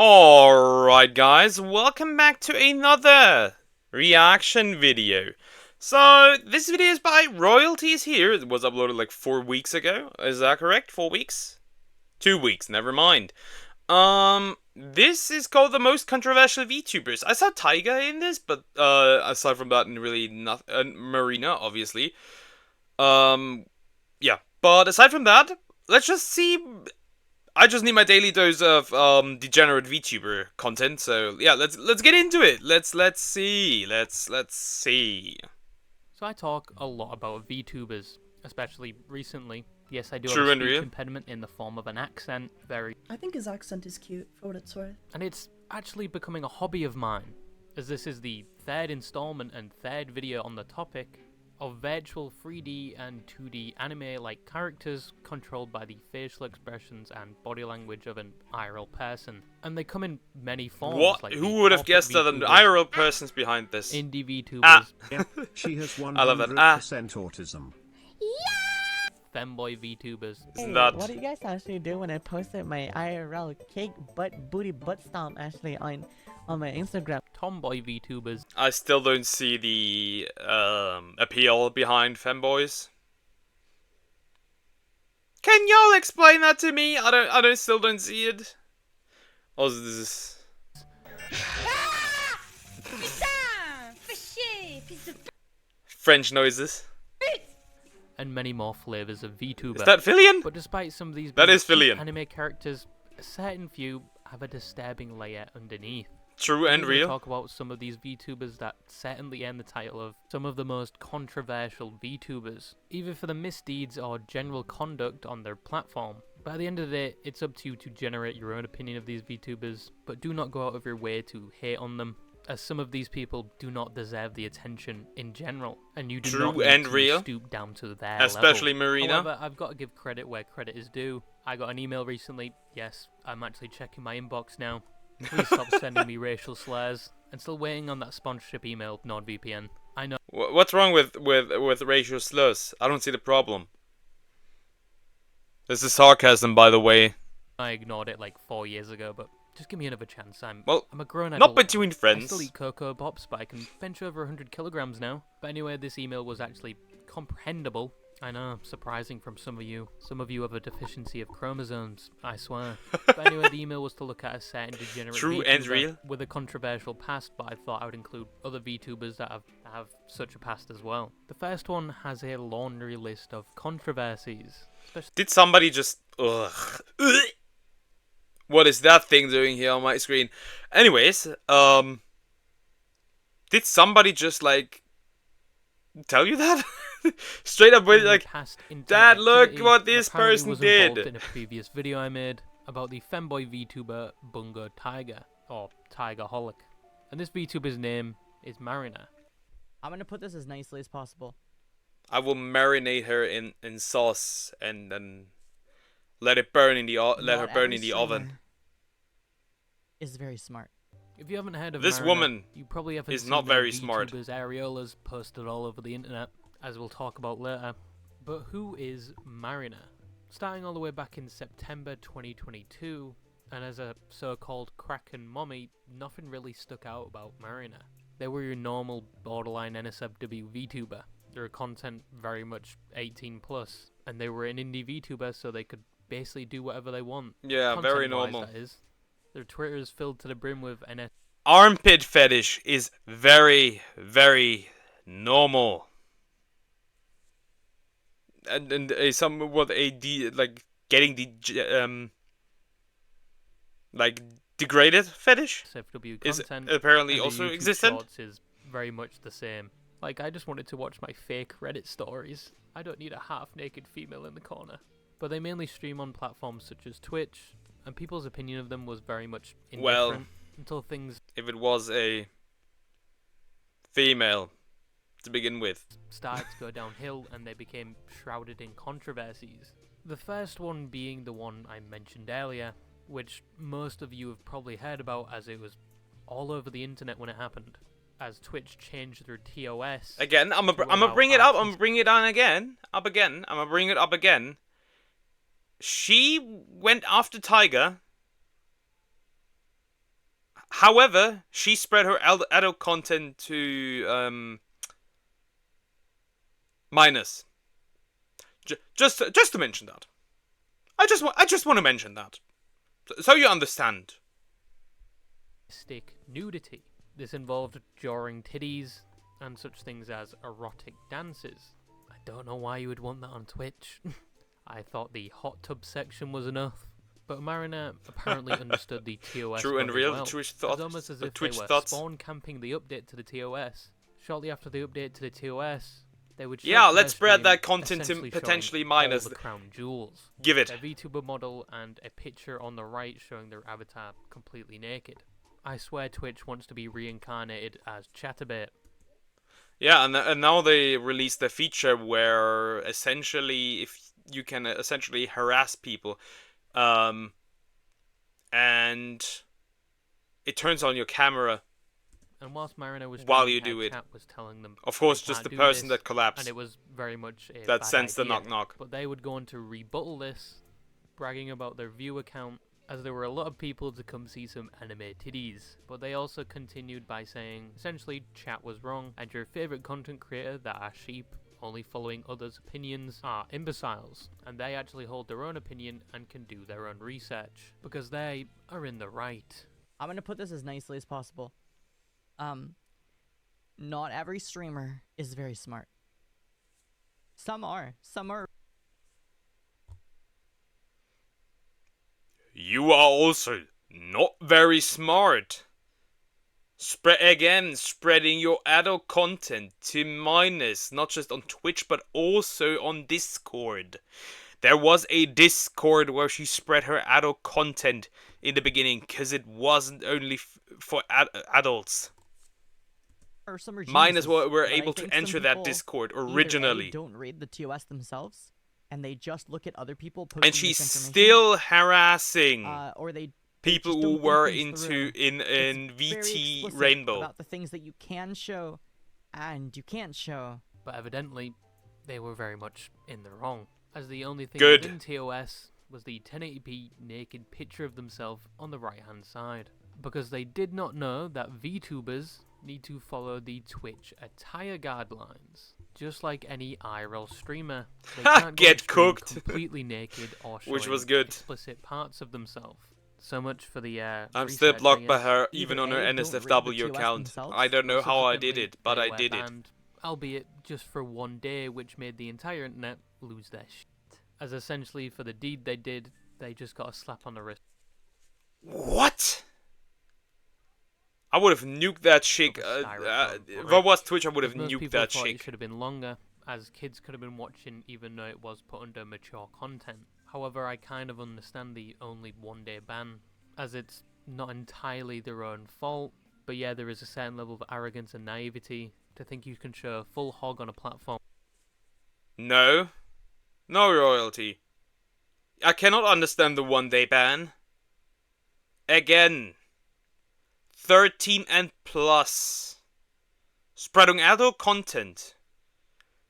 Alright guys, welcome back to another reaction video. So, this video is by Royalties here. It was uploaded like 4 weeks ago. Is that correct? 4 weeks? 2 weeks, never mind. This is called the most controversial VTubers. I saw Taiga in this, but aside from that, really not Marina, obviously. Yeah. But aside from that, let's just see. I just need my daily dose of degenerate VTuber content. So yeah, let's get into it. Let's see. Let's see. So I talk a lot about VTubers, especially recently. Yes, I do True have a and speech real. impediment in the form of an accent, I think his accent is cute, for what it's worth. and it's actually becoming a hobby of mine, as this is the third installment and third video on the topic of virtual 3D and 2D anime-like characters controlled by the facial expressions and body language of an IRL person. And they come in many forms. What? Like Who would have corporate guessed that an VTubers, IRL person's behind this? indie VTubers, Ah. She has 100% I love that. autism. femboy VTubers. Isn't Hey, that? what do you guys actually do when I posted my IRL cake booty butt stomp actually on my Instagram? Tomboy VTubers. I still don't see the appeal behind femboys. Can y'all explain that to me? I still don't see it. Also, this is French noises. And many more flavors of VTuber. Is that Fillion? But despite some of these That being is Fillion. anime characters, a certain few have a disturbing layer underneath. True and I'm gonna real. talk about some of these VTubers that certainly earn the title of some of the most controversial VTubers, either for the misdeeds or general conduct on their platform. But at the end of the day, it's up to you to generate your own opinion of these VTubers, but do not go out of your way to hate on them, as some of these people do not deserve the attention in general, and you do True not need and to real. stoop down to their Especially level. Marina. However, I've got to give credit where credit is due. I got an email recently. Yes, I'm actually checking my inbox now. Please stop sending me racial slurs. And still waiting on that sponsorship email, NordVPN. I know. What's wrong with racial slurs? I don't see the problem. This is sarcasm, by the way. I ignored it like 4 years ago, but just give me another chance. I'm a grown Not adult. between I friends. still eat Cocoa Pops, but I can bench over 100 kilograms now. But anyway, this email was actually comprehensible. I know, surprising from some of you. Some of you have a deficiency of chromosomes, I swear. But anyway, the email was to look at a certain degenerate True and VTuber real. with a controversial past, but I thought I would include other VTubers that have such a past as well. The first one has a laundry list of controversies. Did somebody just... Ugh. What is that thing doing here on my screen? Anyways, did somebody just, like, tell you that? Straight up with, like, Dad, look what this person was did. involved in a previous video I made about the femboy VTuber Bungo Tiger, or Tigerholic. And this VTuber's name is Marina. I'm gonna put this as nicely as possible. I will marinate her in sauce and then let it burn in the let her Not burn every in the oven. singer is very smart. If you haven't heard of This Marina, woman you probably haven't is seen not the very smart. VTuber's areolas posted all over the internet, as we'll talk about later. But who is Marina? Starting all the way back in September 2022, and as a so-called Kraken mommy, nothing really stuck out about Marina. They were your normal borderline NSFW VTuber. Their content very much 18 plus, and they were an indie VTuber, so they could basically do whatever they want. Yeah, very Content-wise, normal. that is. Their Twitter is filled to the brim with Armpit fetish is very, very normal. And like getting the like degraded fetish NSFW is content. apparently and the also YouTube existent. Shorts is very much the same. Like, I just wanted to watch my fake Reddit stories. I don't need a half-naked female in the corner. But they mainly stream on platforms such as Twitch, and people's opinion of them was very much indifferent Well, until things if it was a female to begin with. started to go downhill and they became shrouded in controversies. The first one being the one I mentioned earlier, which most of you have probably heard about as it was all over the internet when it happened. As Twitch changed their TOS. Again, I'm to gonna allow bring it up. I'm artists- gonna bring it on again. Up again. I'm gonna bring it up again. She went after Tiger However, she spread her adult content to minors. Just to mention that. I just want to mention that, so you understand. Nudity. This involved jarring titties and such things as erotic dances. I don't know why you would want that on Twitch. I thought the hot tub section was enough. But Mariner apparently understood the TOS True and very real well. Twitch It's thoughts. almost as if Twitch they were thoughts. spawn camping the update to the TOS. Shortly after the update to the TOS, they would Yeah, show let's their spread stream that content to essentially potentially showing minors. all the crown jewels. Give it. Their VTuber model and a picture on the right showing their avatar completely naked. I swear Twitch wants to be reincarnated as Chatterbait. Yeah, and now they released a feature where essentially, if you can essentially harass people, and it turns on your camera. And whilst Mariner was While streaming, you do her it. chat was telling them, Of course, they just can't the do person this, that collapsed. and it was very much a That bad sends the idea. knock knock. But they would go on to rebuttal this, bragging about their view count, as there were a lot of people to come see some anime titties. But they also continued by saying, essentially, chat was wrong, and your favourite content creator that are sheep, only following others' opinions, are imbeciles, and they actually hold their own opinion and can do their own research, because they are in the right. I'm gonna put this as nicely as possible. Not every streamer is very smart. Some are. Some are. You are also not very smart. Spreading your adult content to minors, not just on Twitch, but also on Discord. There was a Discord where she spread her adult content in the beginning, because it wasn't only for adults. Or some are Minors geniuses, were but I able to think some enter that people Discord either A, originally. don't read the TOS themselves, and they just look at other people posting And she's this information, still harassing or they people just who don't were think things into through. in It's very VT explicit Rainbow. about the things that you can show and you can't show. But evidently, they were very much in the wrong, as the only thing Good. within TOS was the 1080p naked picture of themselves on the right hand side, because they did not know that VTubers need to follow the Twitch attire guidelines. Just like any IRL streamer, they can't go Get on stream cooked. completely naked or showing Which was good. explicit parts of themselves. So much for the I'm still research, blocked I by guess. her, even Either on her A, don't read the NSFW TOS account. themselves, I don't know how I did Subsequently, it, but they I were did it. banned, albeit just for one day, which made the entire internet lose their shit. As essentially for the deed they did, they just got a slap on the wrist. What? I would have nuked that chick. Of a styrofoam If I was Twitch, I would have As most nuked people that thought it chick. should have been longer, as kids could have been watching even though it was put under mature content. However, I kind of understand the only one-day ban, as it's not entirely their own fault, but yeah, there is a certain level of arrogance and naivety to think you can show a full hog on a platform. No. No royalty. I cannot understand the one-day ban. Again. 13 and plus. Spreading adult content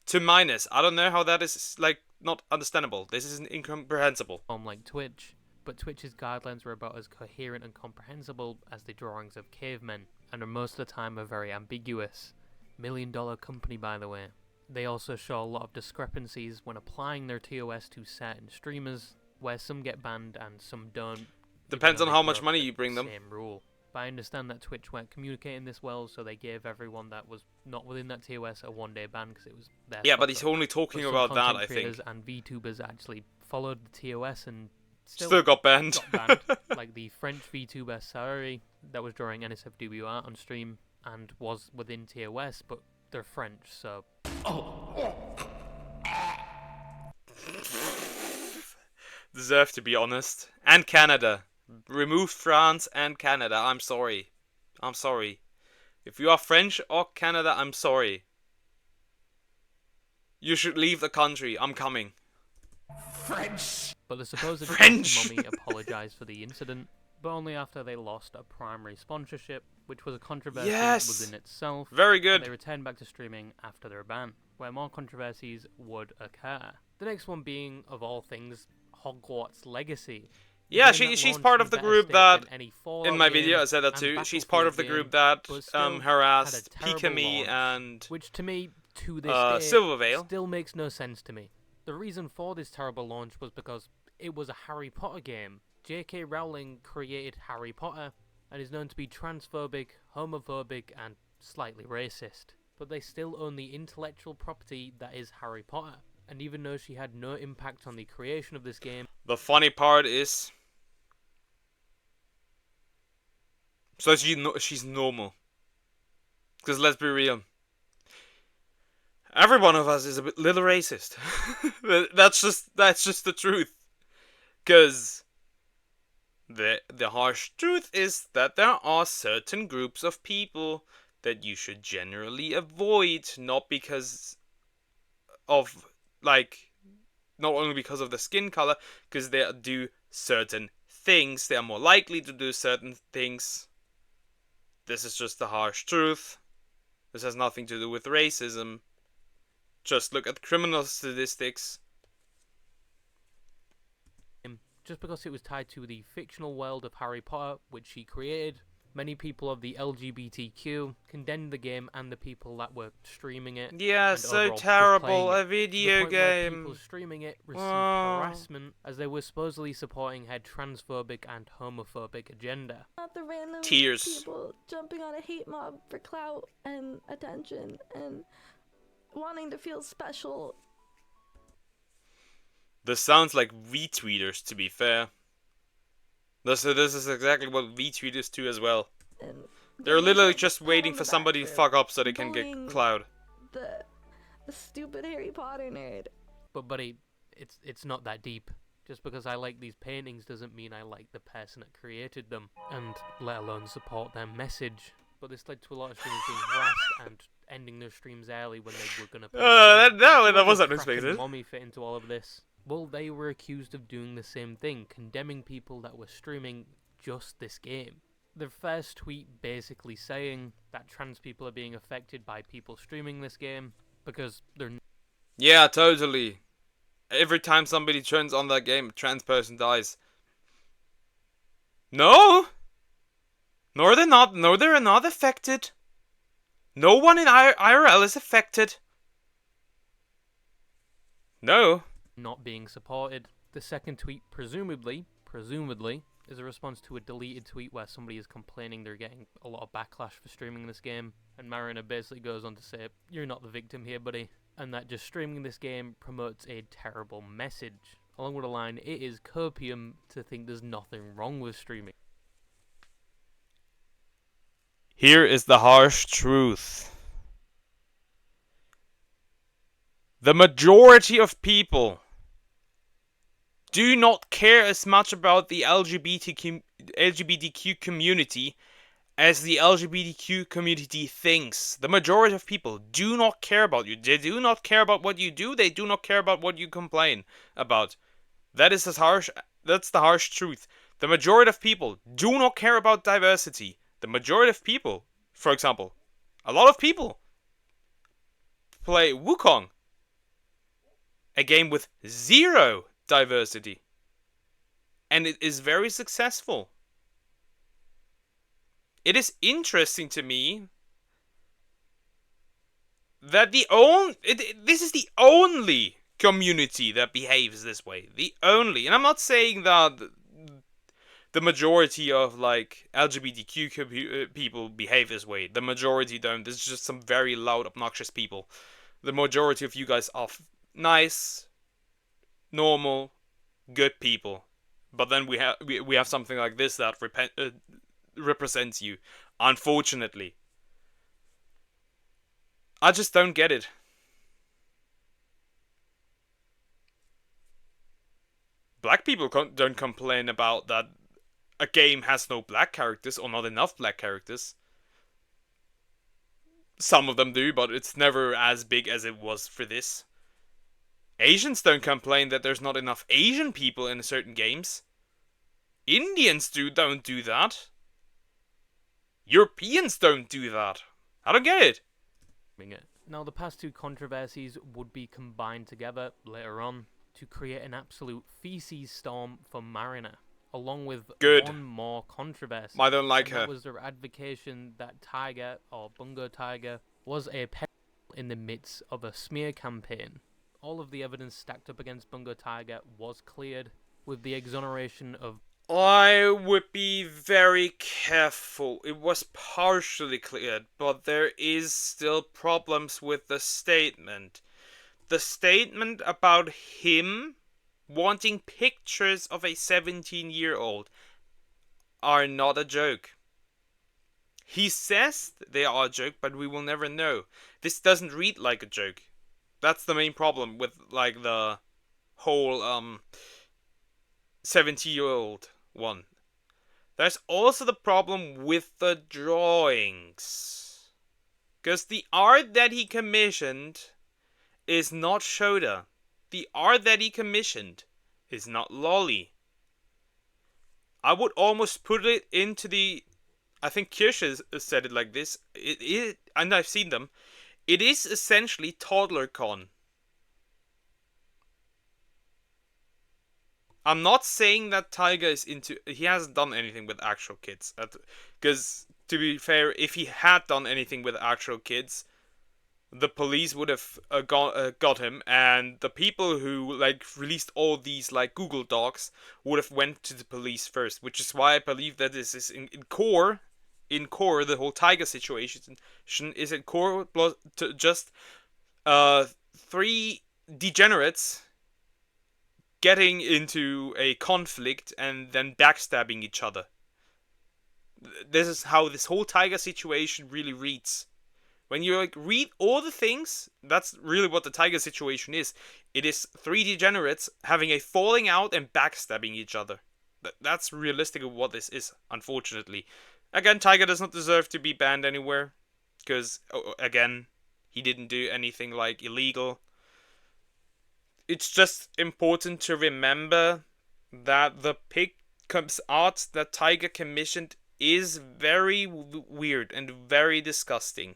to minors. I don't know how that is, like, not understandable. This is incomprehensible. Like Twitch, but Twitch's guidelines were about as coherent and comprehensible as the drawings of cavemen, and are most of the time are very ambiguous. $1 million company, by the way. They also show a lot of discrepancies when applying their TOS to certain streamers, where some get banned and some don't. Depends even on though how they much broke money the you bring them. Same rule. But I understand that Twitch weren't communicating this well, so they gave everyone that was not within that TOS a one-day ban because it was their Yeah, but fuck he's up. only talking But some about that, content I think. creators and VTubers actually followed the TOS and Still got banned. got banned. Like the French VTuber Sarari that was drawing NSFW art on stream and was within TOS, but they're French, so Deserve to be honest. And Canada. Remove France and Canada. I'm sorry. I'm sorry. If you are French or Canada, I'm sorry. You should leave the country. I'm coming. But the supposed French. mummy apologized for the incident, but only after they lost a primary sponsorship, which was a controversy Yes! within itself. Very and good. They returned back to streaming after their ban, where more controversies would occur. The next one being, of all things, Hogwarts Legacy. Yeah, game that she's launched part in of the better group state that, than any in Fallout my game video I said that and too, she's part Battlefield of the game, group that but still had a harassed terrible Pikami launch, and which to me, to this day, Silvervale. still makes no sense to me. The reason for this terrible launch was because it was a Harry Potter game. J.K. Rowling created Harry Potter and is known to be transphobic, homophobic, and slightly racist. But they still own the intellectual property that is Harry Potter. And even though she had no impact on the creation of this game, The funny part is, so she's normal. Because let's be real, every one of us is a little racist. that's just the truth. Because the harsh truth is that there are certain groups of people that you should generally avoid, not because of, like, not only because of the skin color, because they do certain things, they are more likely to do certain things. This is just the harsh truth. This has nothing to do with racism. Just look at criminal statistics. just because it was tied to the fictional world of Harry Potter, which she created, many people of the LGBTQ condemned the game and the people that were streaming it. Yeah, and so overall just terrible, playing it, a to the video point where people game. streaming it received Oh. harassment as they were supposedly supporting her transphobic and homophobic agenda. Not the random Tears. people jumping on a hate mob for clout and attention and wanting to feel special. This sounds like VTuber's, to be fair. This is exactly what VTubers do as well. And They're giving literally herself a just pat waiting on for the somebody to back fuck for up so they can bullying get cloud. the stupid Harry Potter nerd. But buddy, it's not that deep. Just because I like these paintings doesn't mean I like the person that created them, and let alone support their message. But this led to a lot of streamers being harassed and ending their streams early when they were gonna play. That wasn't Kraken expected. Mommy fit into all of this. Well, they were accused of doing the same thing, condemning people that were streaming just this game. Their first tweet basically saying that trans people are being affected by people streaming this game because they're Yeah, totally. Every time somebody turns on that game, a trans person dies. No! No, they're not. No, they're not affected. No one in IRL is affected. No. not being supported. The second tweet, presumably, is a response to a deleted tweet where somebody is complaining they're getting a lot of backlash for streaming this game, and Marina basically goes on to say, "You're not the victim here, buddy," and that just streaming this game promotes a terrible message. Along with the line, "It is copium to think there's nothing wrong with streaming." Here is the harsh truth. The majority of people do not care as much about the LGBTQ community as the LGBTQ community thinks. The majority of people do not care about you. They do not care about what you do. They do not care about what you complain about. That's the harsh truth. The majority of people do not care about diversity. The majority of people, for example, a lot of people play Wukong, a game with zero diversity, and it is very successful. It is interesting to me that this is the only community that behaves this way. The only, and I'm not saying that the majority of like LGBTQ people behave this way. The majority don't. There's just some very loud, obnoxious people. The majority of you guys are nice, normal, good people. But then we have something like this that represents you. Unfortunately, I just don't get it. Black people don't complain about that a game has no black characters or not enough black characters. Some of them do, but it's never as big as it was for this. Asians don't complain that there's not enough Asian people in certain games. Indians don't do that. Europeans don't do that. I don't get it. Now, the past two controversies would be combined together later on to create an absolute feces storm for Marina. along with Good. one more controversy. I don't like and her. That was their advocation that Tiger, or Bungo Tiger, was a pedal in the midst of a smear campaign. All of the evidence stacked up against Bungo Tiger was cleared, with the exoneration of... I would be very careful. It was partially cleared, but there is still problems with the statement. The statement about him wanting pictures of a 17-year-old are not a joke. He says they are a joke, but we will never know. This doesn't read like a joke. That's the main problem with like the whole 70-year-old one. There's also the problem with the drawings. Because the art that he commissioned is not Shoda. The art that he commissioned is not Lolly. I would almost put it into the... I think Kirsch said it like this. And I've seen them. It is essentially ToddlerCon. I'm not saying that Tiger is into... He hasn't done anything with actual kids. Because, to be fair, if he had done anything with actual kids, the police would have got him, and the people who like released all these like Google Docs would have went to the police first, which is why I believe that this is in core, the whole Tiger situation is in core plus just 3 degenerates getting into a conflict and then backstabbing each other. This is how this whole Tiger situation really reads. When you like read all the things, that's really what the Tiger situation is. It is 3 degenerates having a falling out and backstabbing each other. That's realistic of what this is, unfortunately. Again, Tiger does not deserve to be banned anywhere. Because, again, he didn't do anything like illegal. It's just important to remember that the pickups art that Tiger commissioned is very weird and very disgusting.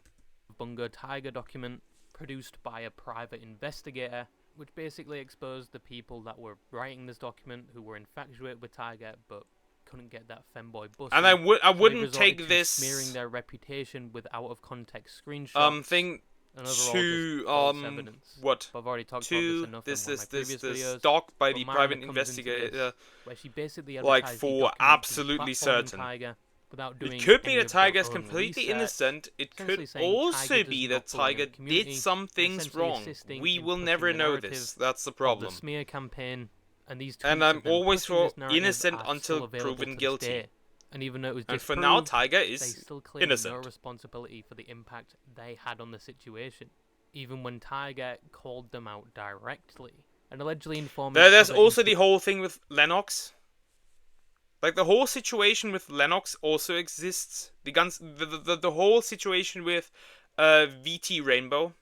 Bungo Tiger document produced by a private investigator, which basically exposed the people that were writing this document who were infatuated with Tiger but couldn't get that femboy bus. And I wouldn't take this smearing their reputation with out of context screenshots thing and overall to just false evidence. what But I've already talked about this enough in one of my previous videos. doc by But the Marina private comes into investigator. this, where she basically like advertised the for document as absolutely platforming certain. Tiger without doing It could be any that of their Tiger is own completely research, innocent. It essentially could saying also Tiger be does that not belong in Tiger the community, did some things essentially wrong. assisting We in will pushing never the know narrative this. That's the of problem. the smear campaign, and these And tweets I'm of them always pushing for this narrative innocent are until still available proven to this guilty. day. And even though it was And for disproved, now, Tiger they is still claim no innocent. responsibility for the impact they had on the situation, even when Tiger called them out directly and allegedly informed. There's also the whole thing with Lennox. Like the whole situation with Lennox also exists. The whole situation with VT Rainbow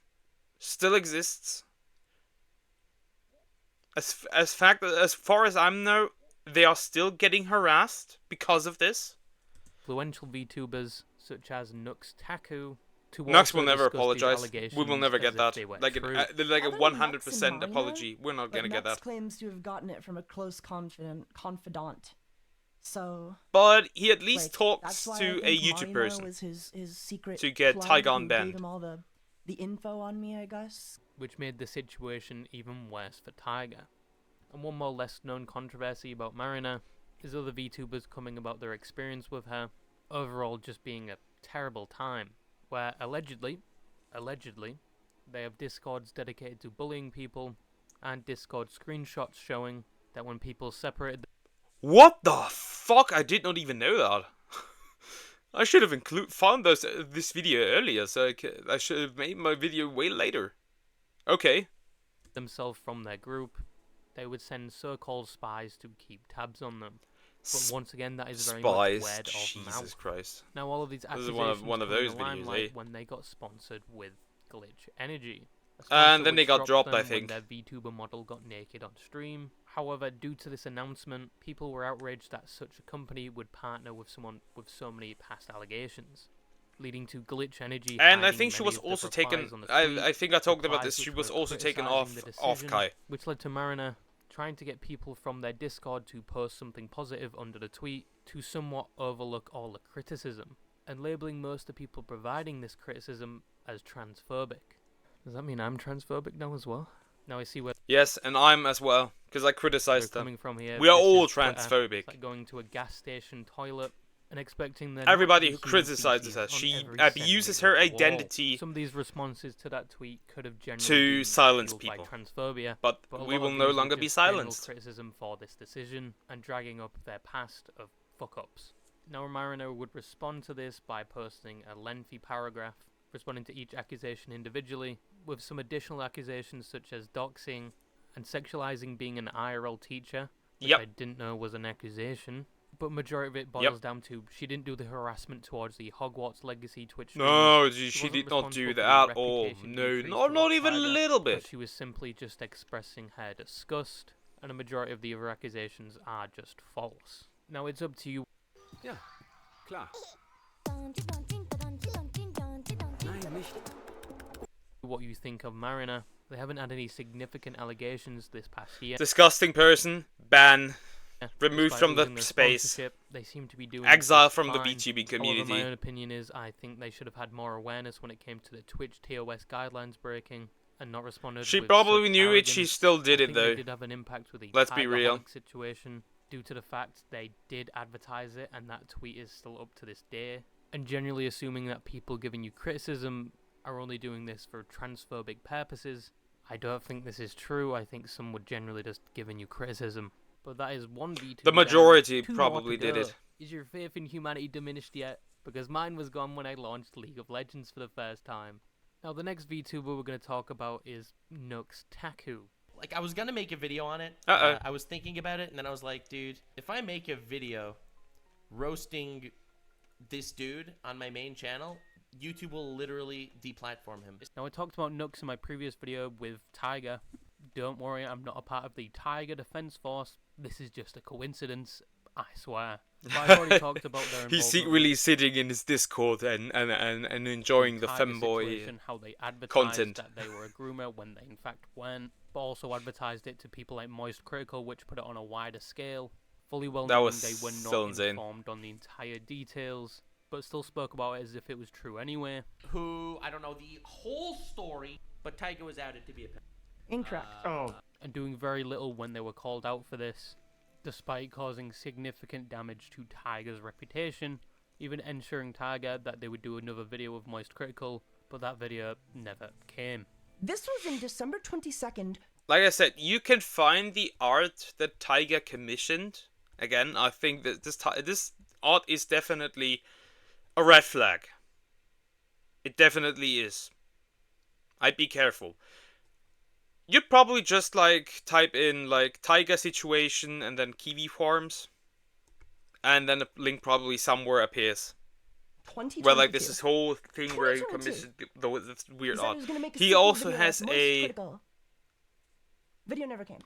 still exists. As far as I know, they are still getting harassed because of this. Influential VTubers such as Nux Taku to Nux also will never discuss these apologize. We allegations will never as get if that. they were Like true. a Other than 100% Nux and Marina, apology. We're not gonna get Nux that. claims to have gotten it from a close confidant. So, But he at least like, talks that's why to I a think YouTube Marina person was his secret to get plug Tiger who unbanned. gave him all the info on me, I guess. which made the situation even worse for Tiger. And one more less known controversy about Marina is other VTubers coming about their experience with her, overall just being a terrible time, where allegedly, they have Discords dedicated to bullying people, and Discord screenshots showing that when people separated... What the fuck? I did not even know that. I should have found this video earlier, so I should have made my video way later. Okay. themselves from their group, they would send so-called spies to keep tabs on them. But once again, that is very much Spies. word of Jesus mouth. Christ. Now, all of these This is accusations one of come in those the videos, limelight eh? when they got sponsored with Glitch Energy. A And sponsor then they which got dropped, I them think. When their VTuber model got naked on stream. However, due to this announcement, people were outraged that such a company would partner with someone with so many past allegations, leading to Glitch Energy. And I hiding think she many was of the also replies taken... on the tweet, I think I talked about replies this. She which was were also taken criticising off the decision, Kai. which led to Marina trying to get people from their Discord to post something positive under the tweet to somewhat overlook all the criticism, and labelling most of the people providing this criticism as transphobic. Does that mean I'm transphobic now as well? Now I see where Yes, and I'm as well, because I they're criticized them. coming from here. We are This all is Twitter. transphobic. It's like going to a gas station toilet and expecting them. Everybody who criticizes her, she abuses her identity Some of these responses to that tweet could have generally to been silence fueled by people. transphobia, But a we lot will of no these are longer be just general silenced. criticism for this decision and dragging up their past of fuck-ups. Now Mariner would respond to this by posting a lengthy paragraph responding to each accusation individually, with some additional accusations such as doxing and sexualizing being an IRL teacher, which Yep. I didn't know was an accusation. But majority of it boils down to she didn't do the harassment towards the Hogwarts Legacy Twitch No, streamers. she wasn't did not do responsible for the that at all. reputation No, decrease not towards even a Tiger, little but bit. she was simply just expressing her disgust, and a majority of the other accusations are just false. Now it's up to you Ja, klar. Nein, nicht. what you think of Mariner. They haven't had any significant allegations this past year. Disgusting person. Ban. Removed Despite from the losing their space. sponsorship, they seem to be doing Exile just from the fine. VTubing However, my community. own opinion is I think they should have had more awareness when it came to the Twitch TOS guidelines breaking and not responded. She with probably such knew it, she arrogance. still did I it think they though. did have an impact with the Let's be real. Tigerholic situation due to the fact they did advertise it, and that tweet is still up to this day. And generally assuming that people giving you criticism are only doing this for transphobic purposes, I don't think this is true. I think some would generally just giving you criticism. But that is one VTuber. The majority down. Two more probably to did go. it. Is your faith in humanity diminished yet? Because mine was gone when I launched League of Legends for the first time. Now the next VTuber we're going to talk about is Nux Taku. Like, I was gonna make a video on it. Uh-oh. I was thinking about it, and then I was like, dude, if I make a video roasting this dude on my main channel, YouTube will literally deplatform him. Now I talked about Nux in my previous video with Tiger. Don't worry, I'm not a part of the Tiger Defense Force. This is just a coincidence, I swear. But I've already talked about their He's involvement secretly sitting in his Discord and enjoying the Tiger femboy situation, how they advertised content. that they were a groomer when they in fact weren't, but also advertised it to people like Moist Critical, which put it on a wider scale, fully well That knowing was they were still not insane. informed on the entire details, but still spoke about it as if it was true anyway. Who, I don't know the whole story, but Tiger was outed to be a pimp. Incorrect. And doing very little when they were called out for this, despite causing significant damage to Tiger's reputation, even ensuring Tiger that they would do another video of Moist Critical, but that video never came. This was in December 22nd. Like I said, you can find the art that Tiger commissioned. Again, I think that this art is definitely a red flag. It definitely is. I'd be careful. You'd probably just like type in like Tiger situation and then Kiwi Farms, and then a link probably somewhere appears. 2022. Where like this is whole thing where he 2022. commissioned this weird He said he art. was gonna make a He sequel also video has like Moist a Critical. Video never came.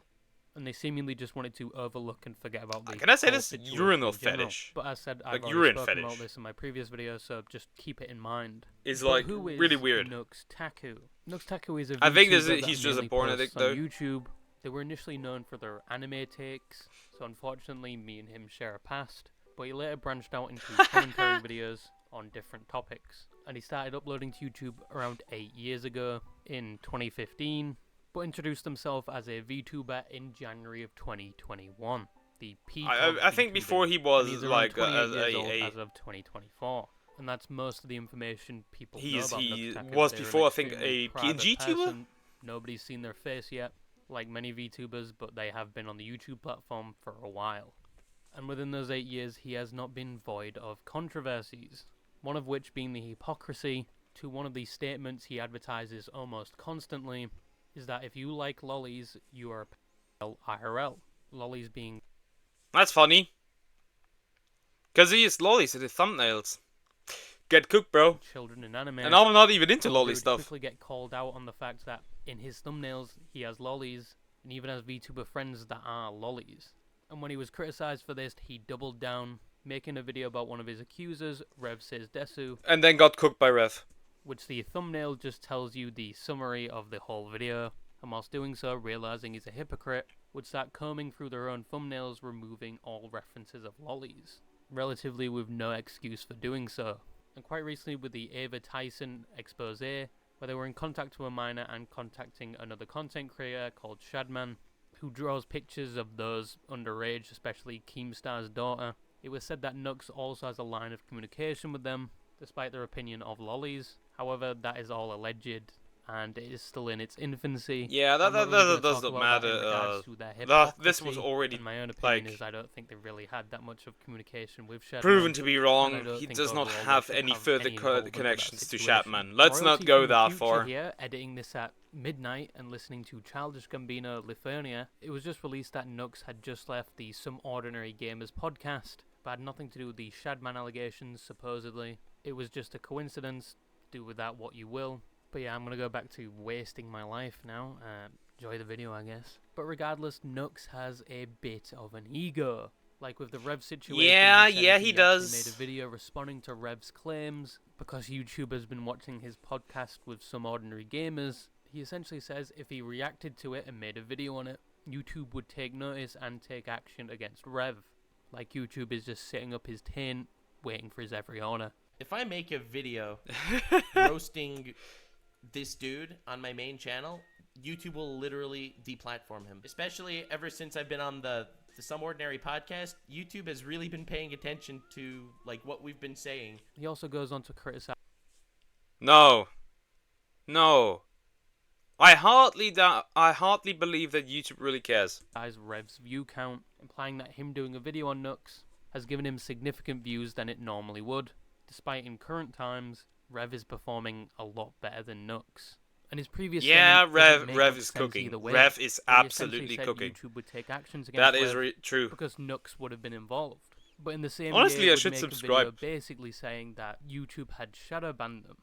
And they seemingly just wanted to overlook and forget about the Can I say whole this? situation Urinal in general. fetish. But as said, Like I've urine already spoken about fetish. this in my previous video, so just keep it in mind. Is But like who is really weird. Nux Taku? Nux Taku is a I think VTuber that he's just a mainly porn posts addict, on though. YouTube. They were initially known for their anime takes, so unfortunately me and him share a past. But he later branched out into commentary videos on different topics. And he started uploading to YouTube around 8 years ago, in 2015, but introduced himself as a VTuber in January of 2021. The peak of I think VTubing, before he and was he's around like 28 years old a as of 2024. And that's most of the information people He know is- about he Nux Taku. was They're an before, I think, extremely a private PNG tuber? person. Nobody's seen their face yet, like many VTubers, but they have been on the YouTube platform for a while. And within those 8 years, he has not been void of controversies, one of which being the hypocrisy to one of the statements he advertises almost constantly, is that if you like lollies, you are a IRL. Lollies being That's funny. Cause he is lollies in his thumbnails. Get cooked, bro. children in anime. And I'm not even into He lolly would stuff. quickly get called out on the fact that in his thumbnails he has lollies, and even has VTuber friends that are lollies. And when he was criticized for this, he doubled down, making a video about one of his accusers, Rev Says Desu, And then got cooked by Rev. which the thumbnail just tells you the summary of the whole video, and whilst doing so, realizing he's a hypocrite, would start combing through their own thumbnails, removing all references of lollies, relatively with no excuse for doing so. And quite recently with the Ava Tyson expose, where they were in contact with a minor and contacting another content creator called Shadman, who draws pictures of those underage, especially Keemstar's daughter. It was said that Nux also has a line of communication with them, despite their opinion of lollies. However, that is all alleged, and it is still in its infancy. Yeah, I'm not really gonna talk doesn't about matter. that in regards to their This was hypocrisy, already and my own opinion like is I don't think they really had that much of communication with Shadman. proven to be and I wrong. don't He think does not overall they have should any have further any involvement with that connections to situation. Chapman. Let's Royalty not go from the that future far. Here, editing this at midnight and listening to Childish Gambino Lithuania, it was just released that Nux had just left the Some Ordinary Gamers podcast, but had nothing to do with the Shadman allegations, supposedly. It was just a coincidence. Do with that what you will. But yeah, I'm gonna go back to wasting my life now. Enjoy the video, I guess. But regardless, Nux has a bit of an ego. Like with the Rev situation, Yeah, he said yeah, he he actually does. made a video responding to Rev's claims because YouTuber's been watching his podcast with Some Ordinary Gamers. He essentially says if he reacted to it and made a video on it, YouTube would take notice and take action against Rev. Like YouTube is just setting up his taint, waiting for his every order. If I make a video roasting this dude on my main channel, YouTube will literally deplatform him. Especially ever since I've been on the Some Ordinary podcast, YouTube has really been paying attention to like what we've been saying. He also goes on to criticize No. No. I hardly believe that YouTube really cares. Rev's view count, implying that him doing a video on Nux has given him significant views than it normally would, despite in current times, Rev is performing a lot better than Nux. And his previous Yeah, statement doesn't make Rev much is sense cooking. either way. Rev is He essentially absolutely said cooking. YouTube would take actions against That is Rev true. because Nux would have been involved. But in the same Honestly, day, I would should make subscribe. a video basically saying that YouTube had shadow banned them,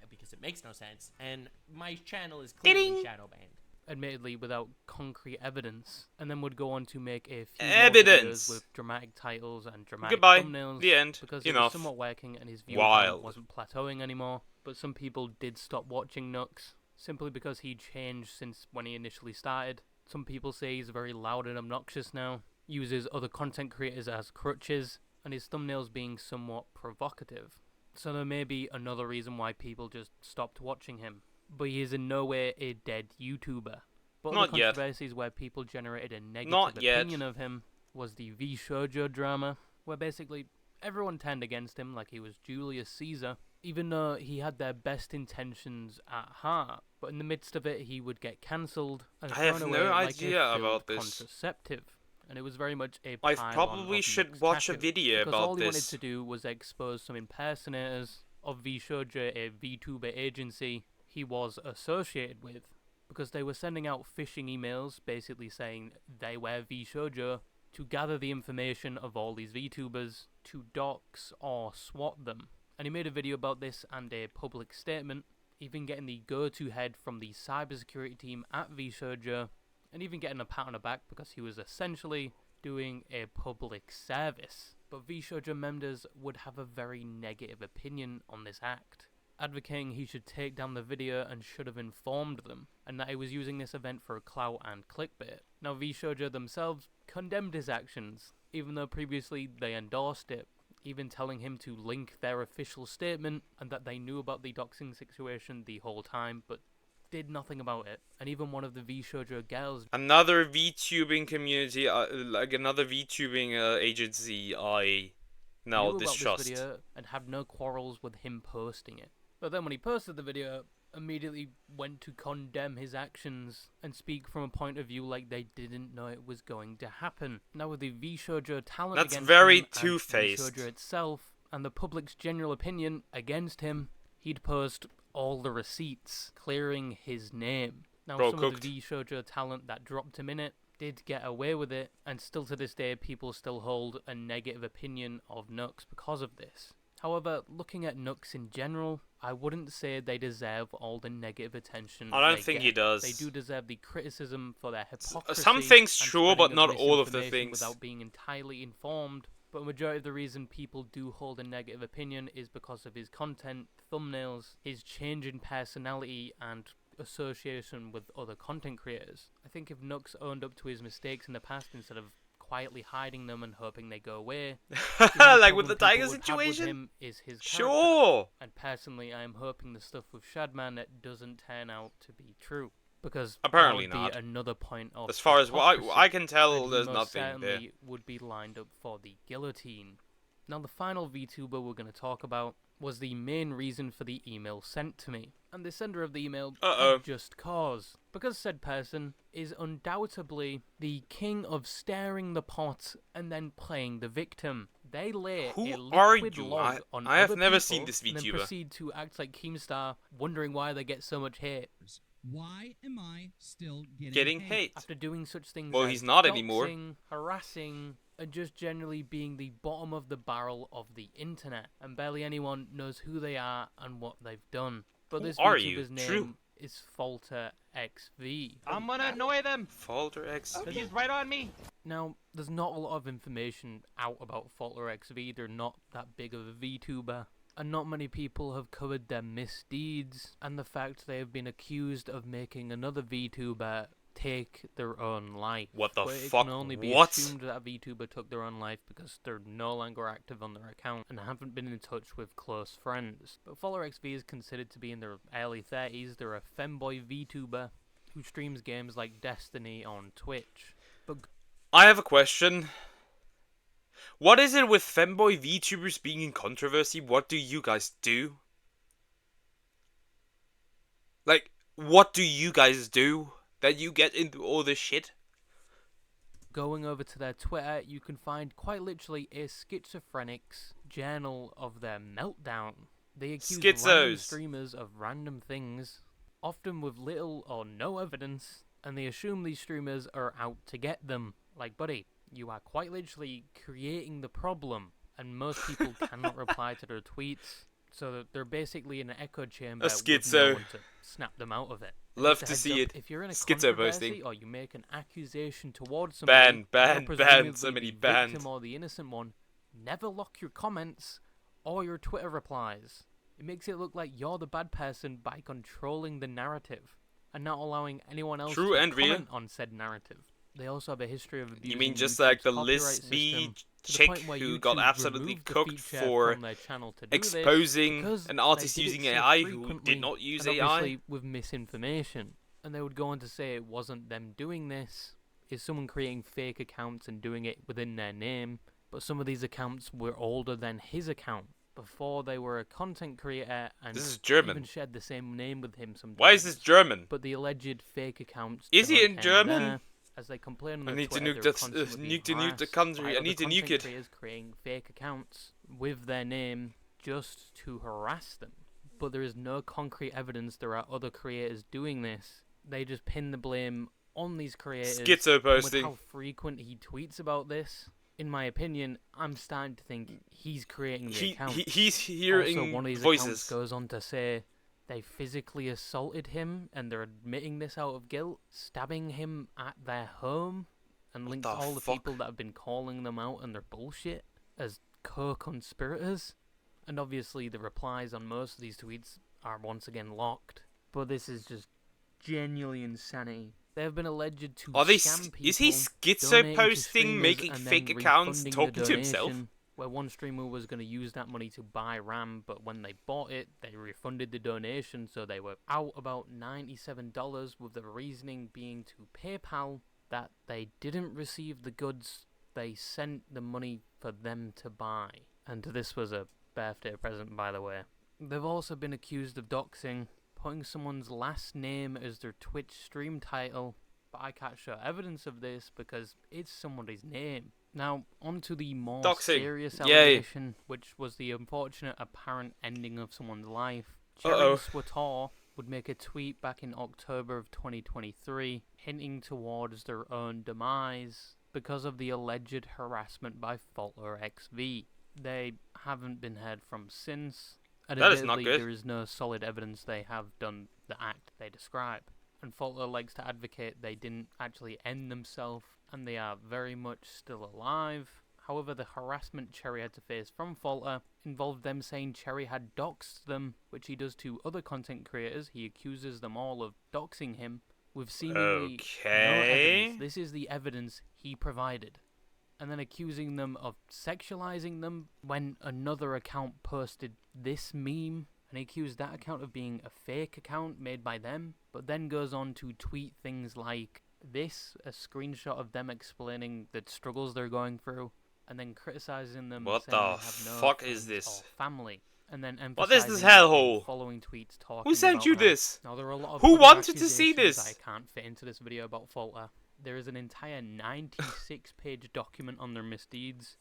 Because it makes no sense. And my channel is clearly Ding. shadow banned. admittedly without concrete evidence, and then would go on to make a few Evidence. more videos with dramatic titles and dramatic Goodbye. thumbnails. The end. Because it was Enough. somewhat working and his view Wild. count wasn't plateauing anymore. But some people did stop watching Nux simply because he changed since when he initially started. Some people say he's very loud and obnoxious now, uses other content creators as crutches, and his thumbnails being somewhat provocative. So there may be another reason why people just stopped watching him. But he is in no way a dead YouTuber. But Not other yet. controversies where people generated a negative Not yet. opinion of him was the V Shoujo drama, where basically everyone turned against him like he was Julius Caesar, even though he had their best intentions at heart. But in the midst of it, he would get cancelled and I have thrown no away like idea a about filled this. contraceptive. And it was very much a I pile-on probably of should Nux watch a Taku, video because about all he wanted this. to do was expose some impersonators of V Shoujo, a VTuber agency he was associated with, because they were sending out phishing emails basically saying they were V Shoujo to gather the information of all these VTubers to dox or swat them. And he made a video about this and a public statement, even getting the go-to head from the cybersecurity team at V Shoujo, and even getting a pat on the back because he was essentially doing a public service. But V Shoujo members would have a very negative opinion on this act, advocating he should take down the video and should have informed them, and that he was using this event for clout and clickbait. Now V Shoujo themselves condemned his actions, even though previously they endorsed it, even telling him to link their official statement and that they knew about the doxing situation the whole time, but did nothing about it. And even one of the V Shoujo girls Another VTubing community, like another VTubing agency, I now knew about distrust. this video and had no quarrels with him posting it. But then when he posted the video, immediately went to condemn his actions and speak from a point of view like they didn't know it was going to happen. Now with the V Shoujo talent That's against very him and two-faced. V Shoujo itself and the public's general opinion against him, he'd post all the receipts clearing his name. Now Bro, some cooked. of the V Shoujo talent that dropped him in it did get away with it, and still to this day people still hold a negative opinion of Nux because of this. However, looking at Nux in general, I wouldn't say they deserve all the negative attention. I don't they think get. he does. They do deserve the criticism for their hypocrisy. Some things and sure, but spreading not all of the misinformation things. Without being entirely informed. But a majority of the reason people do hold a negative opinion is because of his content, thumbnails, his change in personality, and association with other content creators. I think if Nux owned up to his mistakes in the past instead of quietly hiding them and hoping they go away, the only Like with the problem tiger people would have with situation? him is his character. Sure. And personally, I am hoping the stuff with Shadman doesn't turn out to be true. Because Apparently that would not. be another point of As far as what hypocrisy, I can tell, and he there's most nothing there. certainly would be lined up for the guillotine. Now, the final VTuber we're going to talk about was the main reason for the email sent to me. And the sender of the email had just cause, because said person is undoubtedly the king of staring the pot and then playing the victim. They lay Who a are liquid you? log on I have other never people seen this and then VTuber. proceed to act like Keemstar, wondering why they get so much hate. Why am I still Getting hate. After doing such things Well, as he's not anymore. doxing, harassing, and just generally being the bottom of the barrel of the internet, and barely anyone knows who they are and what they've done. But Who this are VTuber's you? name True. is Falter XV. I'm gonna annoy them. Falter X. Cause he's right on me. Now, there's not a lot of information out about Falter XV. They're not that big of a VTuber. And not many people have covered their misdeeds and the fact they have been accused of making another VTuber take their own life. What the But fuck? It can only be What? assumed that a VTuber took their own life because they're no longer active on their account and haven't been in touch with close friends. But Follower XV is considered to be in their early 30s. They're a femboy VTuber who streams games like Destiny on Twitch. But I have a question. What is it with femboy VTubers being in controversy? What do you guys do? Like, what do you guys do that you get into all this shit? going over to their Twitter, you can find quite literally a schizophrenic's journal of their meltdown. They accuse random Schizos. streamers of random things, often with little or no evidence, and they assume these streamers are out to get them. Like, buddy, you are quite literally creating the problem, and most people cannot reply to their tweets, so that they're basically in an echo chamber with no schizo. one to snap them out of it. And Love just a to heads see up, it. If you're in a Schizo controversy posting. or you make an accusation towards somebody, Ban, you're ban, so presumably many the banned. victim or the innocent one, never lock your comments or your Twitter replies. It makes it look like you're the bad person by controlling the narrative and not allowing anyone else True to and real. comment on said narrative. They also have a history of abusing You mean just YouTube's like the copyright Lisby system to the chick point where who got YouTube absolutely removed the cooked feature for from their channel to do this exposing because an they artist did it using so AI who frequently did not use and AI? obviously with misinformation. And they would go on to say it wasn't them doing this, it's someone creating fake accounts and doing it within their name. But some of these accounts were older than his account, before they were a content creator and This is German. even shared the same name with him sometimes. Why is this German? But the alleged fake accounts Is he don't in end German? there, as they complain on I their need to Twitter, nuke they're that- constantly nuke to being nuke the harassed country. by I other need to nuke content it. creators creating fake accounts with their name just to harass them. But there is no concrete evidence there are other creators doing this. They just pin the blame on these creators. Schizo and posting. with how frequent he tweets about this, in my opinion, I'm starting to think he's creating the account. He's hearing Also, one of these voices. accounts goes on to say they physically assaulted him and they're admitting this out of guilt, stabbing him at their home, and links the all the fuck? people that have been calling them out and their bullshit as co-conspirators. And obviously the replies on most of these tweets are once again locked. But this is just genuinely insanity. They have been alleged to Are they? scam people, Is he schizo donating to posting, streamers making and fake then accounts, refunding the talking to himself? donation, where one streamer was going to use that money to buy RAM, but when they bought it, they refunded the donation, so they were out about $97, with the reasoning being to PayPal that they didn't receive the goods they sent the money for them to buy. And this was a birthday present, by the way. They've also been accused of doxing, putting someone's last name as their Twitch stream title, but I can't show evidence of this because it's somebody's name. Now, on to the more Doxing. serious Yay. allegation, which was the unfortunate apparent ending of someone's life. Cherry Swator would make a tweet back in October of 2023, hinting towards their own demise because of the alleged harassment by Faultler XV. They haven't been heard from since, and That is not admittedly good. there is no solid evidence they have done the act they describe. And Faultler likes to advocate they didn't actually end themselves, and they are very much still alive. However, the harassment Cherry had to face from Falter involved them saying Cherry had doxed them, which he does to other content creators. He accuses them all of doxing him with seemingly no evidence. This is the evidence he provided. And then accusing them of sexualizing them when another account posted this meme, and he accused that account of being a fake account made by them, but then goes on to tweet things like this, a screenshot of them explaining the struggles they're going through, and then criticizing them. What saying the they have no fuck is friends this? or family. And then What is emphasizing this the hellhole? following tweets talking Who sent about you how- this? Now, there are a lot of Who other wanted to see accusations this? I can't fit into this video about Falter. There is an entire 96-page document on their misdeeds,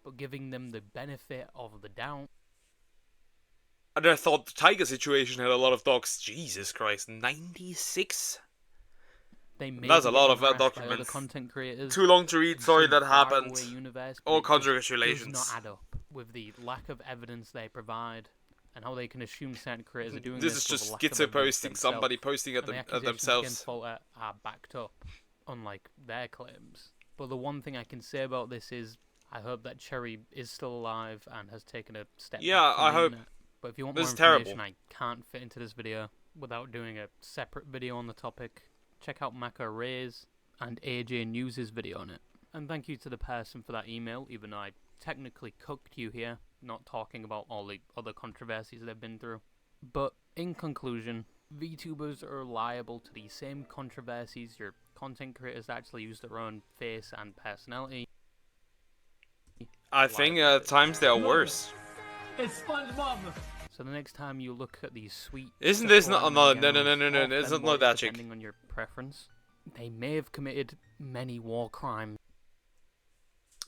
but giving them the benefit of the doubt. And I thought the Tiger situation had a lot of docs. Jesus Christ, 96? They may That's be a lot getting of harassed by other documents. content creators. Too long to read, in sorry some that faraway happened. universe, but All it just congratulations. does not add up with the lack of evidence they provide and how they can assume certain creators are doing This this is with just a lack of schizo evidence posting, themselves. somebody posting at, And the at accusations themselves. against Falter are backed up, unlike their claims. But the one thing I can say about this is I hope that Cherry is still alive and has taken a step Yeah, back from I the hope. internet. But if you want This more is terrible. information, I can't fit into this video without doing a separate video on the topic. Check out Maka Ray's and AJ News' video on it. And thank you to the person for that email, even though I technically cooked you here, not talking about all the other controversies they've been through. But in conclusion, VTubers are liable to the same controversies your content creators actually use their own face and personality. I think at times they are worse. It's SpongeBob. So the next time you look at these sweet... Isn't this not... sexual No, anime no, gals or it's not femboys, that chick. depending on your preference, they may have committed many war crimes.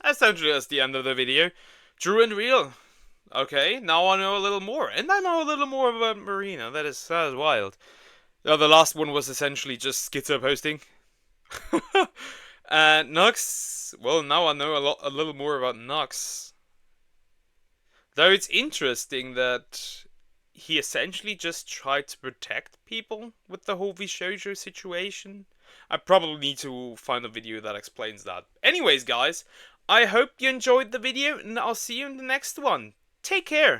Essentially, that's the end of the video. True and real. Okay, now I know a little more. And I know a little more about Marina. That is wild. The last one was essentially just schizo posting. And Nux, well, now I know a little more about Nux. Though it's interesting that he essentially just tried to protect people with the whole Vishojo situation. I probably need to find a video that explains that. Anyways, guys, I hope you enjoyed the video, and I'll see you in the next one. Take care!